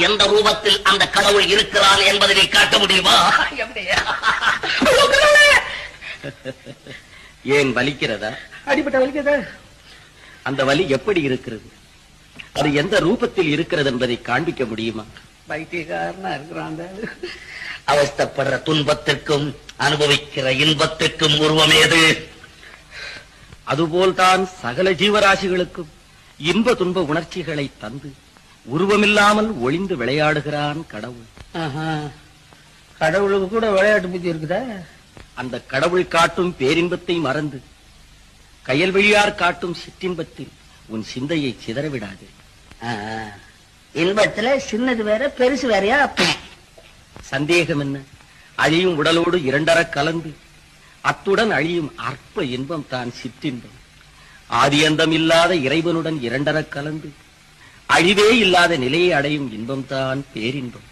எந்த ரூபத்தில் அந்த கடவுள் இருக்கிறான் என்பதை நீ காட்ட முடியுமா? ஏன் வலிக்கிறதா? அடிப்பட்ட வலிக்கிறதா? அந்த வலி எப்படி இருக்கிறது, அது எந்த ரூபத்தில் இருக்கிறது என்பதை காண்பிக்க முடியுமா? பைத்தியக்காரனா இருக்கிறான். அவஸ்தப்படுற துன்பத்திற்கும் அனுபவிக்கிற இன்பத்திற்கும் உருவம் ஏது? அதுபோல்தான் சகல ஜீவராசிகளுக்கும் இன்ப துன்ப உணர்ச்சிகளை தந்து உருவமில்லாமல் ஒளிந்து விளையாடுகிறான் கடவுள். கடவுளுக்கு கூட விளையாட்டு புத்தி இருக்குதா? அந்த கடவுள் காட்டும் பேரின்பத்தை மறந்து கயல்வெளியார் காட்டும் சிற்றின்பத்தில் உன் சிந்தையை சிதறவிடாது. இன்பத்துல சின்னது வேற பெருசு வேறையா? சந்தேகம் என்ன? அழியும் உடலோடு இரண்டர கலந்து அத்துடன் அழியும் அற்ப இன்பம் தான் சிற்றின்பம். ஆதியந்தம் இல்லாத இறைவனுடன் இரண்டர கலந்து அழிவே இல்லாத நிலையை அடையும் இன்பம் தான் பேரின்பம்.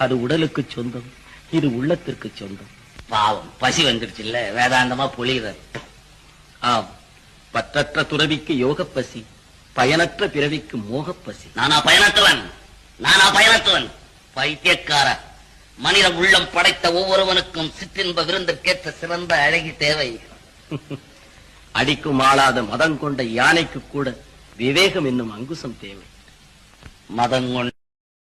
அது உடலுக்கு சொந்தம், இது உள்ளத்திற்கு சொந்தம். பாவம், பசி வந்துருச்சு இல்ல, வேதாந்தமா பொழிகிறது. ஆம், பற்றற்ற துறவிக்கு யோக பசி, பயனற்ற பிறவிக்கு மோகப்பசி. நானா பயனற்றவன்? பைத்தியக்கார. மனித உள்ளம் படைத்த ஒவ்வொருவனுக்கும் சிற்றின்ப விருந்திற்கேற்ற சிறந்த அழகி தேவை. அடிக்கும் ஆளாத மதம் கொண்ட யானைக்கு கூட விவேகம் என்னும் அங்குசம் தேவை. மதம் கொண்ட